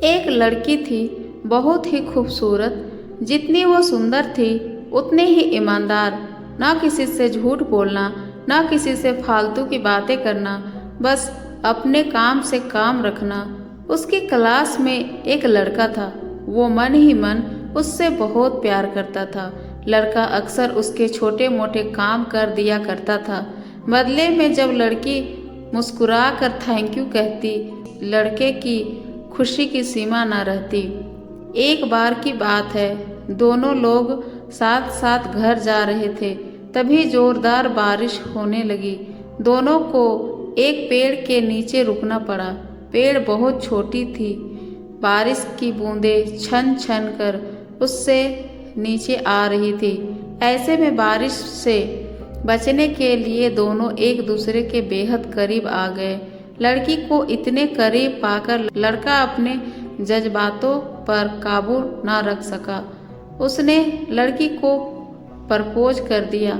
एक लड़की थी, बहुत ही खूबसूरत। जितनी वो सुंदर थी उतनी ही ईमानदार। ना किसी से झूठ बोलना, ना किसी से फालतू की बातें करना, बस अपने काम से काम रखना। उसकी क्लास में एक लड़का था, वो मन ही मन उससे बहुत प्यार करता था। लड़का अक्सर उसके छोटे मोटे काम कर दिया करता था। बदले में जब लड़की मुस्कुरा कर थैंक यू कहती, लड़के की खुशी की सीमा न रहती। एक बार की बात है, दोनों लोग साथ साथ घर जा रहे थे, तभी जोरदार बारिश होने लगी। दोनों को एक पेड़ के नीचे रुकना पड़ा। पेड़ बहुत छोटी थी, बारिश की बूंदें छन छन कर उससे नीचे आ रही थी। ऐसे में बारिश से बचने के लिए दोनों एक दूसरे के बेहद करीब आ गए। लड़की को इतने करीब पाकर लड़का अपने जज्बातों पर काबू ना रख सका। उसने लड़की को प्रपोज कर दिया।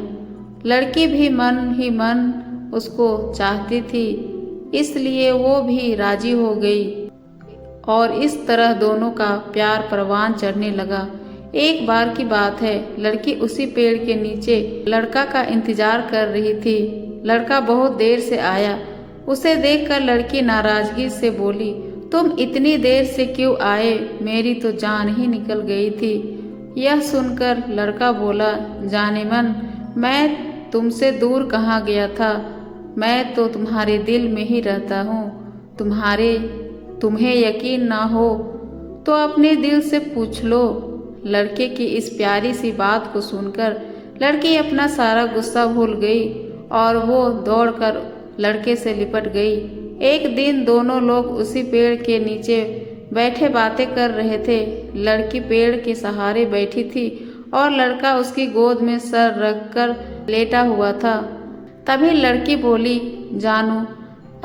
लड़की भी मन ही मन उसको चाहती थी, इसलिए वो भी राजी हो गई और इस तरह दोनों का प्यार परवान चढ़ने लगा। एक बार की बात है, लड़की उसी पेड़ के नीचे लड़का का इंतजार कर रही थी। लड़का बहुत देर से आया। उसे देखकर लड़की नाराजगी से बोली, तुम इतनी देर से क्यों आए? मेरी तो जान ही निकल गई थी। यह सुनकर लड़का बोला, जाने मन, मैं तुमसे दूर कहाँ गया था, मैं तो तुम्हारे दिल में ही रहता हूँ। तुम्हें यकीन ना हो तो अपने दिल से पूछ लो। लड़के की इस प्यारी सी बात को सुनकर लड़की अपना सारा गुस्सा भूल गई और वो दौड़कर लड़के से लिपट गई। एक दिन दोनों लोग उसी पेड़ के नीचे बैठे बातें कर रहे थे। लड़की पेड़ के सहारे बैठी थी और लड़का उसकी गोद में सर रखकर लेटा हुआ था। तभी लड़की बोली, जानू,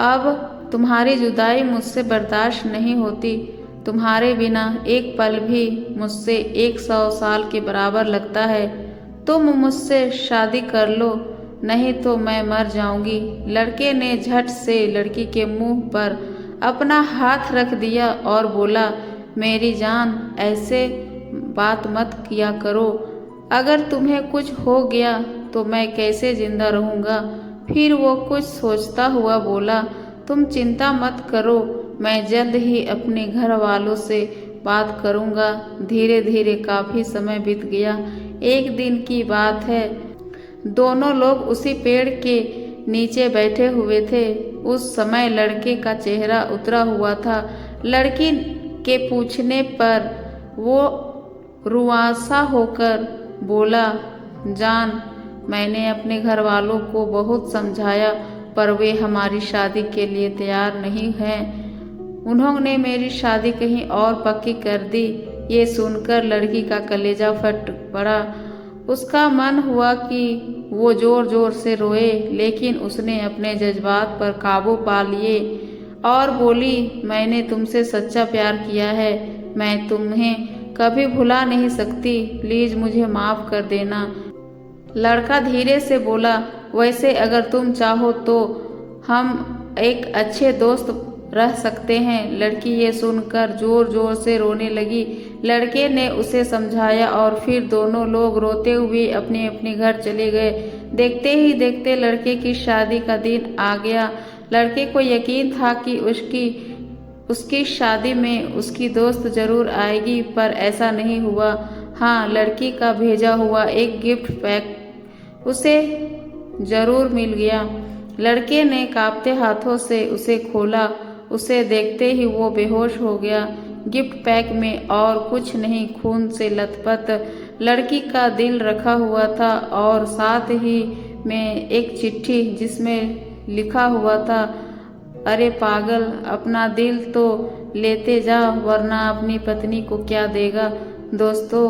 अब तुम्हारी जुदाई मुझसे बर्दाश्त नहीं होती। तुम्हारे बिना एक पल भी मुझसे 100 साल के बराबर लगता है। तुम मुझसे शादी कर लो, नहीं तो मैं मर जाऊंगी। लड़के ने झट से लड़की के मुंह पर अपना हाथ रख दिया और बोला, मेरी जान, ऐसे बात मत किया करो। अगर तुम्हें कुछ हो गया तो मैं कैसे जिंदा रहूँगा? फिर वो कुछ सोचता हुआ बोला, तुम चिंता मत करो, मैं जल्द ही अपने घर वालों से बात करूँगा। धीरे धीरे काफ़ी समय बीत गया। एक दिन की बात है, दोनों लोग उसी पेड़ के नीचे बैठे हुए थे। उस समय लड़के का चेहरा उतरा हुआ था। लड़की के पूछने पर वो रुआंसा होकर बोला, जान, मैंने अपने घर वालों को बहुत समझाया पर वे हमारी शादी के लिए तैयार नहीं हैं। उन्होंने मेरी शादी कहीं और पक्की कर दी। ये सुनकर लड़की का कलेजा फट पड़ा। उसका मन हुआ कि वो जोर जोर से रोए, लेकिन उसने अपने जज्बात पर काबू पा लिए और बोली, मैंने तुमसे सच्चा प्यार किया है, मैं तुम्हें कभी भुला नहीं सकती, प्लीज़ मुझे माफ़ कर देना। लड़का धीरे से बोला, वैसे अगर तुम चाहो तो हम एक अच्छे दोस्त रह सकते हैं। लड़की ये सुनकर जोर जोर से रोने लगी। लड़के ने उसे समझाया और फिर दोनों लोग रोते हुए अपने अपने घर चले गए। देखते ही देखते लड़के की शादी का दिन आ गया। लड़के को यकीन था कि उसकी शादी में उसकी दोस्त जरूर आएगी, पर ऐसा नहीं हुआ। हाँ, लड़की का भेजा हुआ एक गिफ्ट पैक उसे जरूर मिल गया। लड़के ने कांपते हाथों से उसे खोला। उसे देखते ही वो बेहोश हो गया। गिफ्ट पैक में और कुछ नहीं, खून से लथपथ लड़की का दिल रखा हुआ था और साथ ही में एक चिट्ठी जिसमें लिखा हुआ था, अरे पागल, अपना दिल तो लेते जा वरना अपनी पत्नी को क्या देगा। दोस्तों,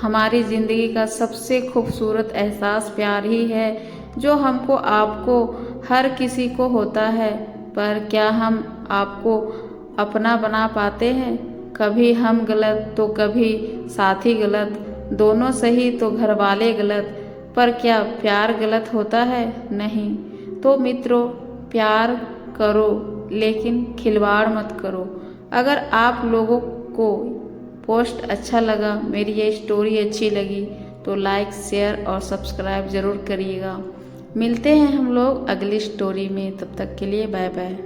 हमारी ज़िंदगी का सबसे खूबसूरत एहसास प्यार ही है, जो हमको आपको हर किसी को होता है, पर क्या हम आपको अपना बना पाते हैं? कभी हम गलत तो कभी साथी गलत, दोनों सही तो घर वाले गलत, पर क्या प्यार गलत होता है? नहीं। तो मित्रों, प्यार करो लेकिन खिलवाड़ मत करो। अगर आप लोगों को पोस्ट अच्छा लगा, मेरी ये स्टोरी अच्छी लगी तो लाइक, शेयर और सब्सक्राइब ज़रूर करिएगा। मिलते हैं हम लोग अगली स्टोरी में, तब तक के लिए बाय बाय।